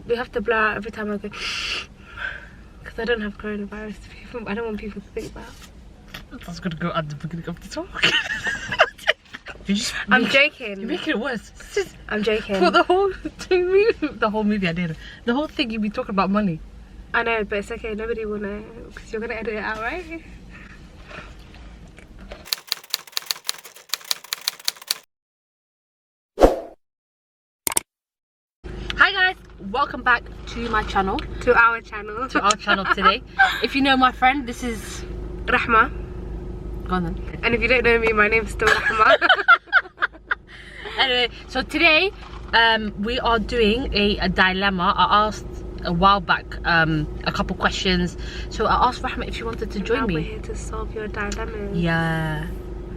we have to blur out every time I go, because I don't have coronavirus. I don't want people to think that. That's gonna go at the beginning of the talk. I'm joking. You're making it worse. I'm joking. For the whole movie, I did. The whole thing, you'd be talking about money. I know, but it's okay. Nobody will know because you're gonna edit it out, right? Hi guys, welcome back to my channel. To our channel. To our channel today. If you know my friend, this is Rahma. Go on then. And if you don't know me, my name's still Rahma. Anyway, so today we are doing a dilemma. I asked a while back a couple questions. So I asked Rahma if she wanted to join me. We're here to solve your dilemmas. Yeah.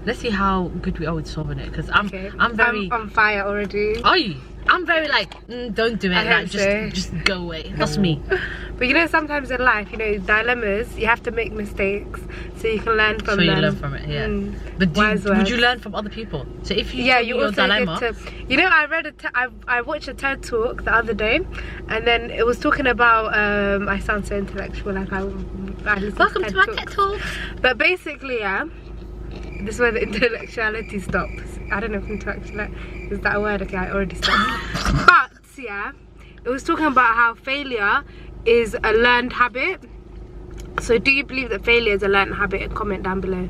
Let's see how good we are with solving it, because I'm very on fire already. Are you? I'm very like, don't do it. Like, just go away. That's me. But you know, sometimes in life, you know, dilemmas, you have to make mistakes so you can learn from them. So you learn from it, yeah. But would you learn from other people? So if you you also dilemma, get to, you know, I watched a TED talk the other day, and then it was talking about I sound so intellectual, like I welcome to my TED talk. But basically, yeah, this is where the intellectuality stops. I don't know if intellectual is that a word. Okay, I already stopped. But yeah, it was talking about how failure is a learned habit. So do you believe that failure is a learned habit? Comment down below.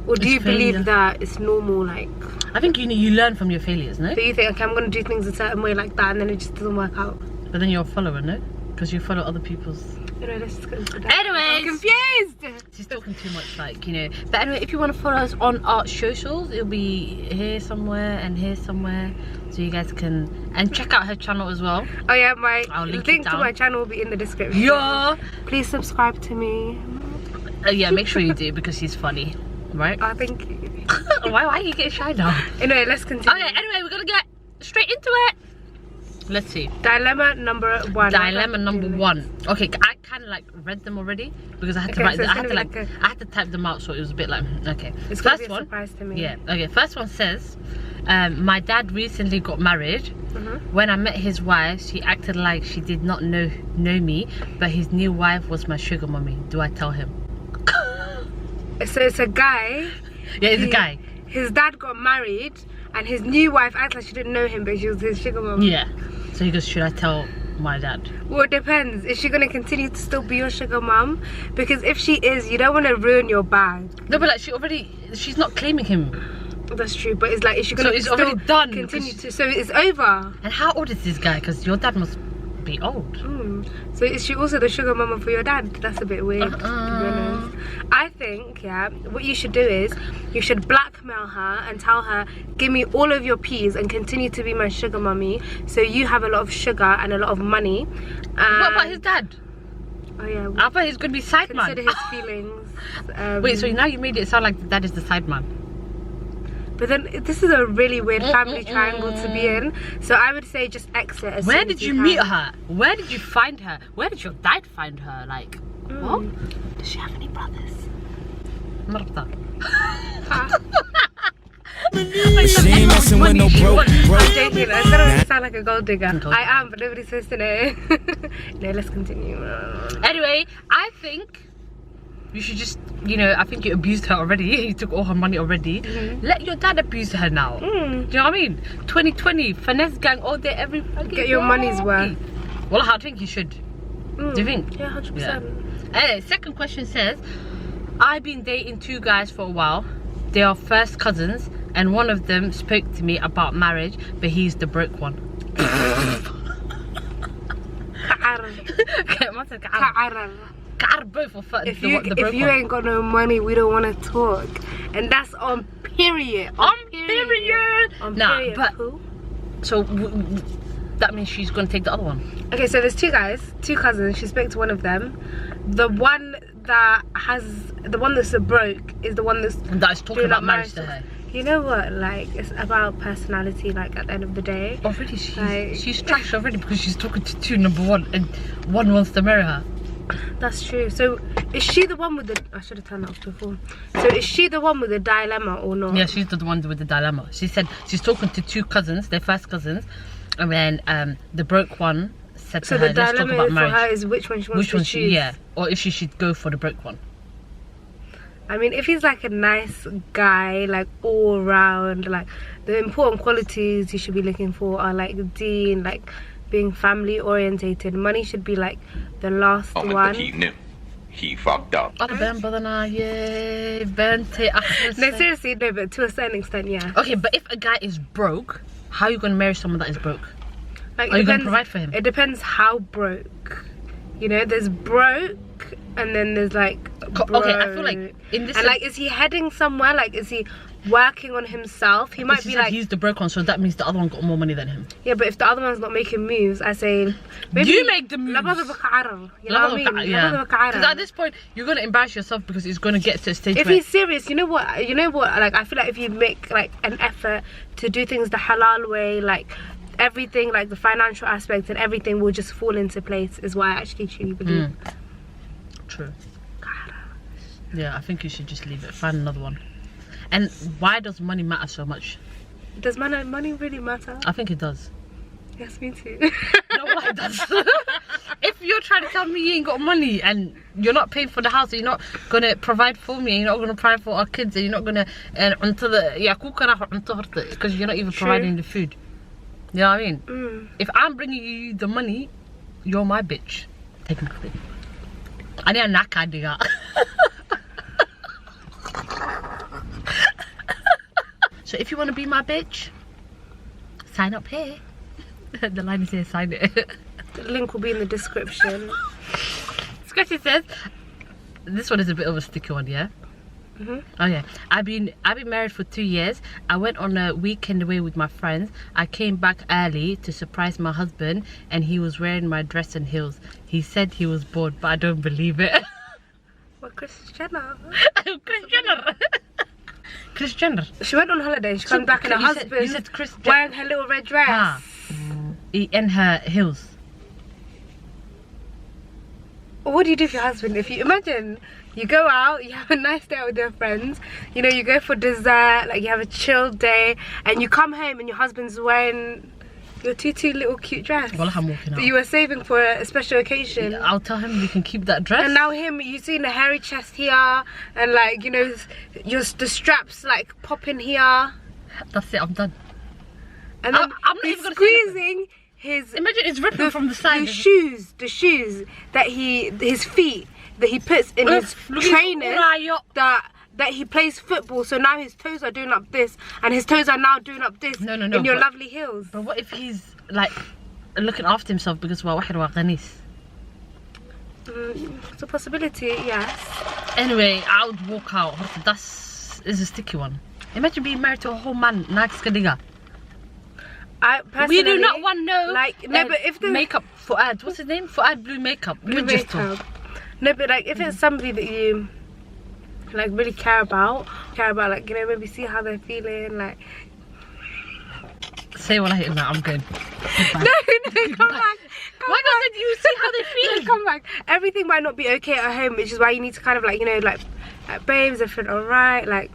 Or do you believe that it's normal? Like, I think you learn from your failures, no? So you think, okay, I'm gonna do things a certain way like that, and then it just doesn't work out. But then you're a follower, no? Because you follow other people's. Anyway, let's just go into that. Anyways, I'm confused. She's talking too much, like, you know. But anyway, if you want to follow us on our socials, it'll be here somewhere and here somewhere, so you guys can check out her channel as well. Oh yeah, my link to my channel will be in the description. Yeah. Please subscribe to me. Yeah, make sure you do, because she's funny, right? Oh, thank you. Why are you getting shy now? Anyway, let's continue. Okay, anyway, we're gonna get straight into it. Let's see. Dilemma number one. Dilemma number one. Okay, I kind of like read them already because I had to write them. I had to type them out, so it was a bit like, okay. It's first one. Surprise to me. Yeah. Okay. First one says, my dad recently got married. When I met his wife, she acted like she did not know me, but his new wife was my sugar mommy. Do I tell him? So it's a guy. Yeah, it's a guy. His dad got married, and his new wife acted like she didn't know him, but she was his sugar mom. Yeah. So he goes, should I tell my dad? Well, it depends. Is she going to continue to still be your sugar mom? Because if she is, you don't want to ruin your bag. No, but like she's not claiming him. That's true, but it's like, is she going to still already done? Continue to, so it's over. And how old is this guy? Because your dad must be old. So is she also the sugar mama for your dad? That's a bit weird, to be honest. I think, yeah, what you should do is you should blackmail her and tell her, give me all of your peas and continue to be my sugar mummy, so you have a lot of sugar and a lot of money. What about his dad? Oh yeah, I thought he's gonna be side man. Consider his feelings. Wait, so now you made it sound like the dad is the side man. But then this is a really weird family triangle to be in. So I would say just exit as Where did you meet her? Where did you find her? Where did your dad find her? Like, what? Does she have any brothers? Marta. She ain't messing with no broke. I'm joking. I don't sound like a gold digger. I am, but nobody's supposed to know. No, let's continue. Anyway, I think you should just, you know, I think you abused her already. You took all her money already. Let your dad abuse her now. Do you know what I mean? 2020, finesse gang all day, every fucking Get your money's worth. Well, I think you should. Do you think? Yeah, 100%. Yeah. Anyway, second question says, I've been dating two guys for a while. They are first cousins, and one of them spoke to me about marriage, but he's the broke one. If you ain't got no money, we don't want to talk, and that's on period. On period. But who? So that means she's gonna take the other one. Okay, so there's two guys, two cousins. She spoke to one of them. The one that's broke is the one that's talking about marriage to her. You know what? Like, it's about personality. Like, at the end of the day. Already, she's trash already because she's talking to two, number one, and one wants to marry her. That's true. So is she the one with the? I should have turned that off before. So is she the one with the dilemma or not? Yeah, she's the one with the dilemma. She said she's talking to two cousins, their first cousins, And then the broke one said So to her, the let's talk dilemma about for marriage. her is which one she wants Which to one choose. yeah, or if she should go for the broke one. I mean, if he's like a nice guy, like all round, like the important qualities you should be looking for are like Dean, like being family orientated. Money should be like the last Moment one. that he knew he fucked up. No, seriously, no, but to a certain extent, yeah. Okay, but if a guy is broke, how are you going to marry someone that is broke? Like, Are you going to provide for him? It depends how broke. You know, there's broke and then there's like broke. Okay, I feel like in this... And like, is he heading somewhere? Like, is he working on himself? He might be like... he's the broke one, so that means the other one got more money than him. Yeah, but if the other one's not making moves, I say... Maybe You make the moves. You know what I mean? Yeah. Because at this point, you're going to embarrass yourself because it's going to get to a stage If where... he's serious, you know what, like, I feel like if you make like an effort to do things the halal way, like everything, like the financial aspects and everything will just fall into place, is what I actually truly believe. True. Yeah, I think you should just leave it. Find another one. And why does money matter so much? Does money really matter? I think it does. Yes, me too. No, why it does? If you're trying to tell me you ain't got money and you're not paying for the house, and you're not gonna provide for me, and you're not gonna provide for our kids, and you're not gonna because you're not even providing the food. You know what I mean? If I'm bringing you the money, you're my bitch. Technically. I need a naka diga. So if you want to be my bitch, sign up here. The line is here, sign it. The link will be in the description. Scratchy says, this one is a bit of a sticky one, yeah? Oh yeah, I've been married for 2 years. I went on a weekend away with my friends. I came back early to surprise my husband, and he was wearing my dress and heels. He said he was bored, but I don't believe it. What, Kris Jenner? Kris Jenner. Kris Jenner. She went on holiday. She came back and her husband You said Kris Jenner. wearing her little red dress. Ah. In her heels. What do you do for your husband? If you imagine you go out, you have a nice day out with your friends, you know, you go for dessert, like you have a chill day, and you come home and your husband's wearing your tutu little cute dress Well, I'm walking out. that you were saving for a special occasion. I'll tell him you can keep that dress. And now you seeing the hairy chest here, and like, you know, the straps like popping here, That's it, I'm done. and then I'm not he's even gonna say squeezing his Imagine it's ripping from the side. the shoes that his feet that he puts in his trainers that he plays football, so now his toes are doing up this and his toes are now doing up this No, in your lovely heels. But what if he's like looking after himself because واحد وغنيس? It's a possibility, yes. Anyway, I would walk out. That is a sticky one. Imagine being married to a whole man. I personally, We do not want no but if the makeup Fuad, what's his name? Fuad blue makeup. blue makeup. No, but like if it's somebody that you like really care about, like, you know, maybe see how they're feeling, like. Say what I hate now. I'm good. No, come back. Why doesn't you see how they feel? Come back. Everything might not be okay at home, which is why you need to kind of like, you know, like babes, I feel alright, like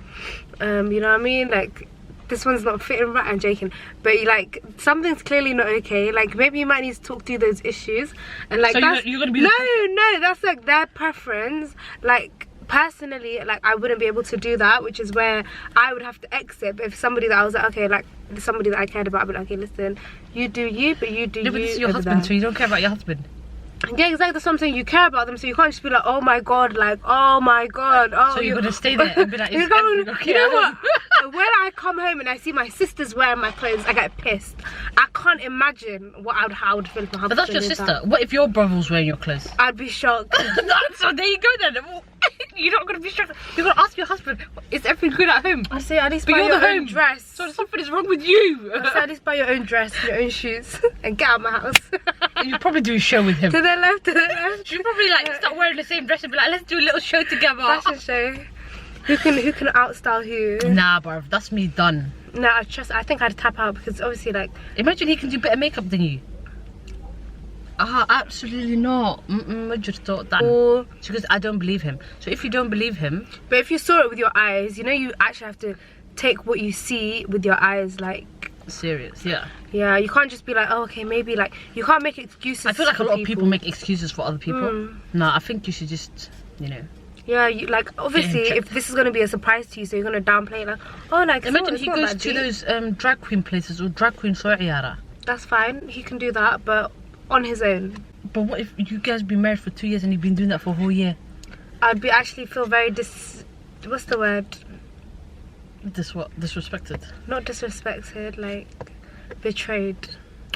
you know what I mean, like this one's not fitting right. I'm joking, but like something's clearly not okay. Like maybe you might need to talk through those issues, and like So that's you're gonna be no, that's like their preference. Like personally, like I wouldn't be able to do that, which is where I would have to exit. But if somebody that I was like, okay, like somebody that I cared about, I'd be like, okay, listen, you do you, but you do you. No, but this is your over husband, there. so you don't care about your husband. Yeah, exactly. That's what I'm saying. You care about them, so you can't just be like, oh my god, like, oh my god, oh. So you're gonna stay there and be like, is everything okay? You know what? When I come home and I see my sisters wearing my clothes, I get pissed. I can't imagine how I would feel if my husband. But that's your did sister. that. What if your brother was wearing your clothes? I'd be shocked. So there you go then. You're not gonna be shocked. You're gonna ask your husband, is everything good at home? I say at least But buy you're your the own home dress. So something is wrong with you. I say at least buy your own dress, your own shoes, and get out of my house. You probably do a show with him. To the left, to the left. You probably like start wearing the same dress and be like, let's do a little show together. Fashion show. Who can outstyle who? Nah, bruv, that's me done. No, I think I'd tap out because obviously, like, Imagine he can do better makeup than you. Absolutely not. I just thought that. or. Because I don't believe him. So if you don't believe him, But if you saw it with your eyes, you know, you actually have to take what you see with your eyes, like, serious. Yeah. Yeah, you can't just be like, oh, okay, maybe like you can't make excuses. I feel like for a lot of people make excuses for other people. No, I think you should just, you know. Yeah, you like obviously checked. if this is gonna be a surprise to you, so you're gonna downplay it like, oh, like Imagine it's he not goes that to deep. those drag queen places or drag queen so'iyara. That's fine. He can do that, but on his own. But what if you guys been married for 2 years and you've been doing that for a whole year? I'd be actually feel very what's the word? Disrespected. Not disrespected, like betrayed.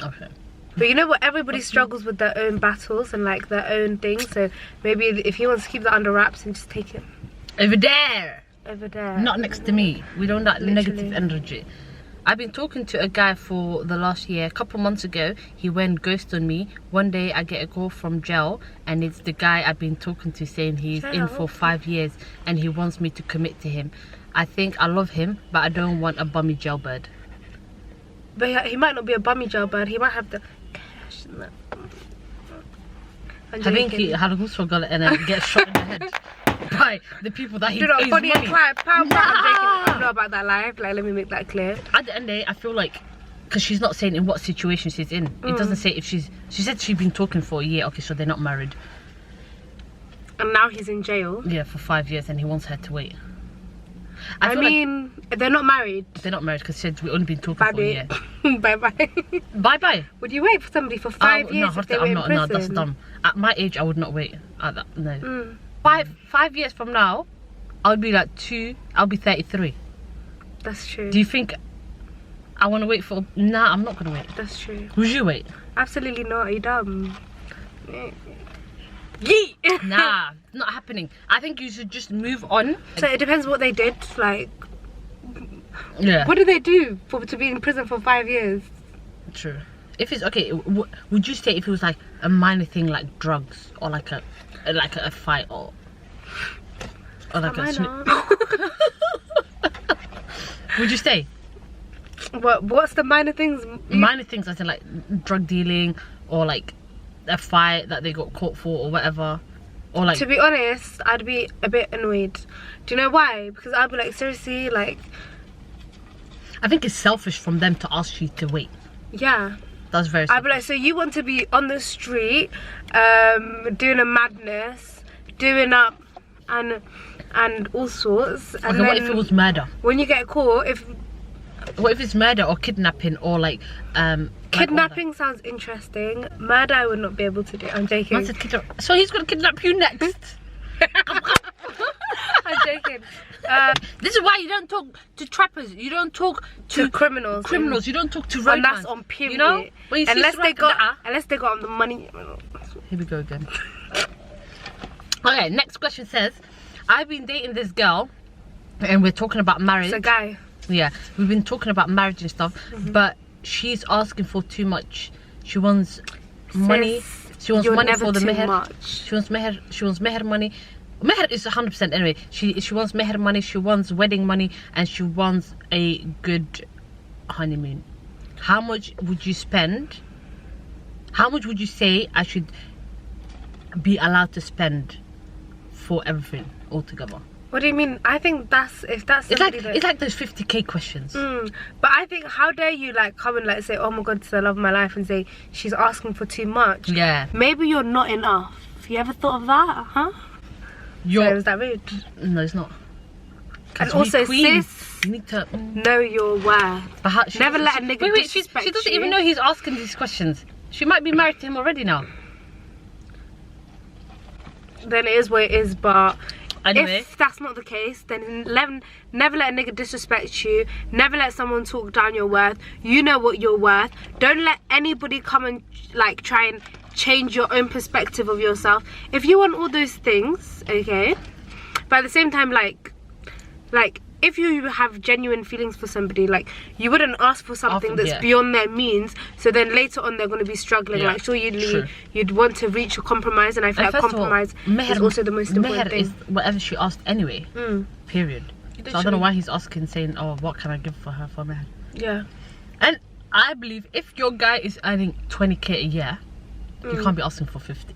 Okay. But you know what? Everybody struggles with their own battles and like their own things. So maybe if he wants to keep that under wraps and just take it Over there. over there. Not next to me. We don't that Literally. negative energy. I've been talking to a guy for the last year. A couple months ago, he went ghost on me. One day, I get a call from jail, and it's the guy I've been talking to saying he's in for 5 years, and he wants me to commit to him. I think I love him, but I don't want a bummy jailbird. But he might not be a bummy jailbird. He might have the cash in that. I'm I think joking. he had a goose for gullet and then get shot in the head by the people that he Do not pays Bonnie and money. Clyde. Pow, pow. I'm joking. I Nah. don't know about that life. Like, let me make that clear. At the end of the day, I feel like, because she's not saying in what situation she's in. It doesn't say if she said she's been talking for a year. Okay, so they're not married. And now he's in jail. Yeah, for 5 years, and he wants her to wait. I feel like mean, they're not married. they're not married because we've only been talking Bye, for a year. bye bye. Bye bye. Would you wait for somebody for 5 years if they were in prison? No, that's dumb. At my age, I would not wait. At that, no. 5 years from now, I'll be like 2. I'll be 33. That's true. Do you think I want to wait for? Nah, I'm not gonna wait. That's true. Would you wait? Absolutely not. Are you dumb? Yeet. Nah, not happening. I think you should just move on. So it depends what they did. Like, Yeah, what did they do to be in prison for 5 years? true. If it's okay, would you say if it was like a minor thing like drugs or like a fight or like a Minor. would you stay? What's the minor things? Minor things as in like drug dealing or like a fight that they got caught for or whatever, or like To be honest, I'd be a bit annoyed. Do you know why? Because I'd be like, seriously, like, I think it's selfish from them to ask you to wait. yeah. That's very I'd selfish. be like, so you want to be on the street, doing a madness, doing up, and all sorts. And Okay, then what if it was murder? when you get caught, if What if it's murder or kidnapping or like kidnapping sounds interesting, murder I would not be able to do. I'm joking. Man said kidnap. So he's gonna kidnap you next. I'm joking. This is why you don't talk to trappers. You don't talk To criminals. criminals. You don't talk to And roadmen. that's on period. You know? When you see unless they Suaad, got the money. Here we go again. Okay, next question says, I've been dating this girl, and we're talking about marriage. It's a guy. Yeah, we've been talking about marriage and stuff, but she's asking for too much. She wants money. Sis, She wants you're money never for the too meher. much. She wants meher. She wants meher money. Meher is 100% anyway. She wants meher money. She wants wedding money, and she wants a good honeymoon. How much would you spend? How much would you say I should be allowed to spend for everything altogether? What do you mean? I think if that's It's like somebody that, it's like those 50k questions. but I think how dare you like come and like say, oh my god, it's the love of my life, and say she's asking for too much. Yeah. Maybe you're not enough. You ever thought of that? Huh? So You're is that rude? no, it's not. And 'Cause we also, queens, sis, you need to. know your worth. But how, she Never doesn't- let a nigga Wait, she disrespect doesn't you. even know he's asking these questions. She might be married to him already now. Then it is what it is. But Anyway, if that's not the case, then never let a nigga disrespect you. Never let someone talk down your worth. You know what you're worth. Don't let anybody come and like try and change your own perspective of yourself. If you want all those things, okay, but at the same time, like if you have genuine feelings for somebody, like you wouldn't ask for something that's yeah. beyond their means, so then later on they're going to be struggling. Yeah, Like surely true. you'd want to reach a compromise, and I feel and like first of all, compromise meher- is also the most important meher thing. is whatever she asked anyway. Period. So I don't know why he's asking, saying, "Oh, what can I give for her for meher?" Yeah. And I believe if your guy is earning 20k a year, you can't be asking for 50.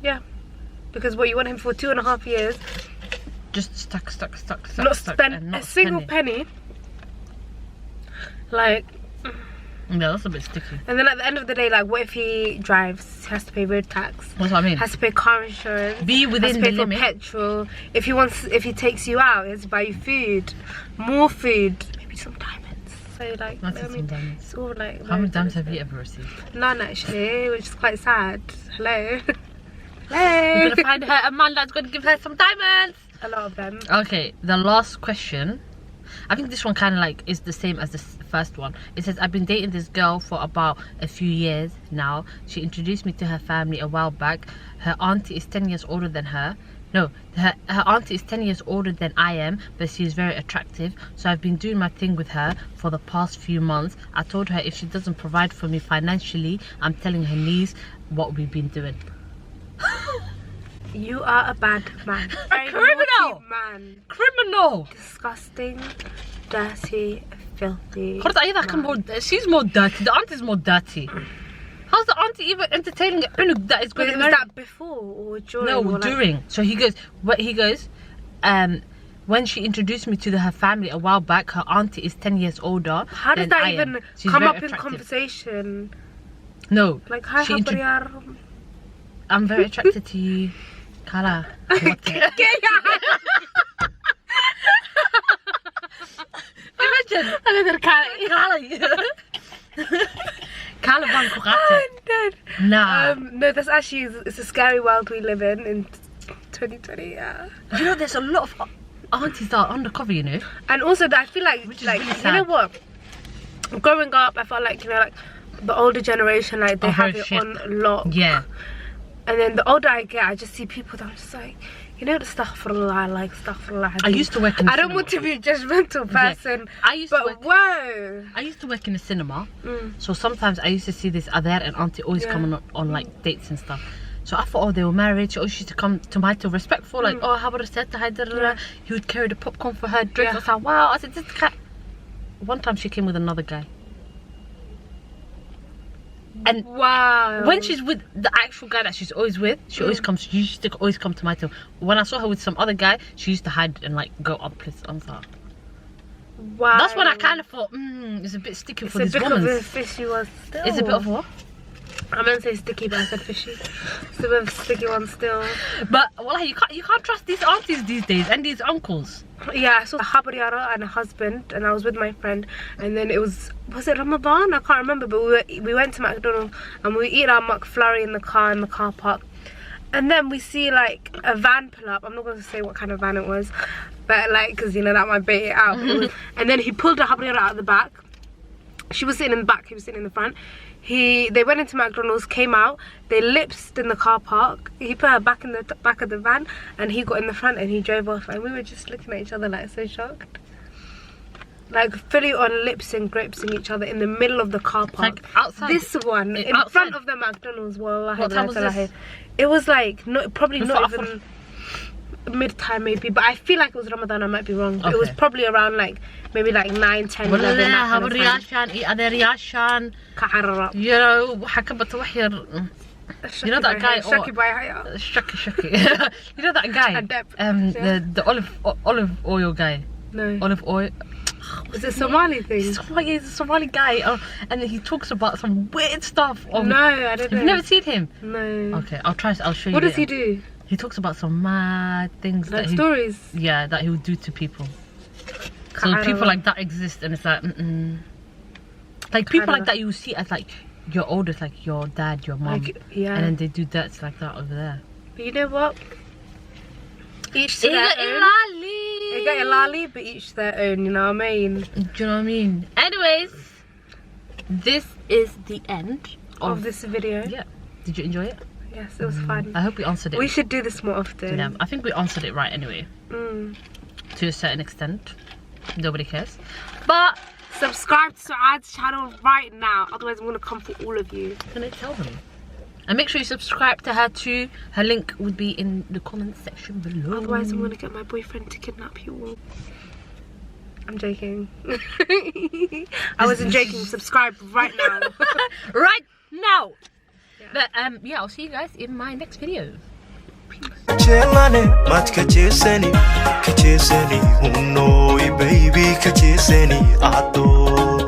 Yeah, because what you want him for 2.5 years, Just stuck, not stuck, spend and a not single spending. penny. Like, Yeah, that's a bit sticky. And then at the end of the day, like, what if he drives? He has to pay road tax. That's what I mean. Has to pay car insurance. Be within has to the pay limit. for petrol. If he takes you out, he has to buy you food, more food, maybe some diamonds. So like, That's you know what I some mean? diamonds. It's all like. How many diamonds have you ever received? None actually, which is quite sad. Hello. We're Hello. gonna find her a man that's gonna give her some diamonds. A lot of them. Okay, the last question. I think this one kind of like is the same as the first one. It says, I've been dating this girl for about a few years now. She introduced me to her family a while back. Her auntie is 10 years older than her. No, her auntie is 10 years older than I am, but she's very attractive. So I've been doing my thing with her for the past few months. I told her if she doesn't provide for me financially, I'm telling her niece what we've been doing. You are a bad man. Very criminal. naughty man. Criminal. Disgusting, dirty, filthy. She's more dirty. The auntie's more dirty. How's the auntie even entertaining an unuk that is But going to was marry? that before or during? No, or like... during. So he goes, when she introduced me to her family a while back, her auntie is 10 years older. How does than that I am. even She's come very up in attractive. conversation? No. Like, hi, she Habriyar. I'm very attracted to you. Kala. Imagine. Another cat. Kala bang ko kate. I'm dead. Nah. No, that's actually, it's a scary world we live in 2020, yeah. You know, there's a lot of aunties that are undercover, you know. And also, that I feel like, Which is like really you know sad. what? Growing up, I felt like, you know, like, the older generation, like, they Oh, have very it shit. on lock. Yeah. And then the older I get, I just see people that I'm just like, you know, the astaghfirullah, like, astaghfirullah. I used to work in the I don't cinema. want to be a judgmental person, I used to but work- whoa. I used to work in a cinema, Mm. so sometimes I used to see this other and auntie always Yeah. coming on like dates and stuff. So I thought, oh, they were married. She always used to come to my till respectful, like, oh, how about a set? Yeah. He would carry the popcorn for her, drinks. Yeah. I was like, wow. I said, this cat. One time she came with another guy, and Wow. when she's with the actual guy that she's always with, she always comes. She used to always come to my till. When I saw her with some other guy, she used to hide and like go up. I'm sorry. Wow. That's when I kind of thought, it's a bit sticky It's for a this bit woman. of a fishy one still. It's a bit of what? I meant to say sticky, but I said fishy. It's a bit of a sticky one still. But well, you can't trust these aunties these days and these uncles. Yeah, I saw a Habriyara and a husband, and I was with my friend, and then was it Ramadan? I can't remember, but we went to McDonald's and we eat our McFlurry in the car park. And then we see like a van pull up. I'm not going to say what kind of van it was, but like, because you know that might bait it out. And then he pulled a Habriyara out of the back. She was sitting in the back, he was sitting in the front. They went into McDonald's, came out, they lipsed in the car park. He put her back in the back of the van, and he got in the front and he drove off, and we were just looking at each other like so shocked. Like fully on lips and grapesing each other in the middle of the car park. Like outside. This one in outside. front of the McDonald's. What time was this? It was like probably not Before- even mid-time maybe, but I feel like it was Ramadan. I might be wrong. But it was Okay. probably around like maybe like 9, 10, 11. that kind of time. Kaharara. You know, حكبت وحير. You know that guy? Shaki by Haya. Shucky. You know that guy? Yeah. The olive oil guy. No. Olive oil. Is it Somali thing? He's a Somali guy, and he talks about some weird stuff. No, I don't know. You've never seen him? No. Okay, I'll show you. What does he later. do? He talks about some mad things Like that stories? yeah, that he would do to people. So people like that exist, and it's like, like people like that you see as like your oldest, like your dad, your mom, Like, yeah. and then they do dirts like that over there. But you know what? Each to their own. They got a lolly, but each their own, you know what I mean? Do you know what I mean? Anyways, this is the end Of this video. Yeah. Did you enjoy it? Yes, it was fun. I hope we answered it. We should do this more often. Yeah, I think we answered it right anyway, Mm. to a certain extent. Nobody cares. But Subscribe to Suaad's channel right now, otherwise I'm going to come for all of you. I'm gonna tell them. And make sure you subscribe to her too. Her link would be in the comment section below. Otherwise I'm going to get my boyfriend to kidnap you all. I'm joking. I wasn't joking. Subscribe right now. Right now. But yeah, I'll see you guys in my next video. Chelane, mat kacheseni, hunoi baby kacheseni, ato.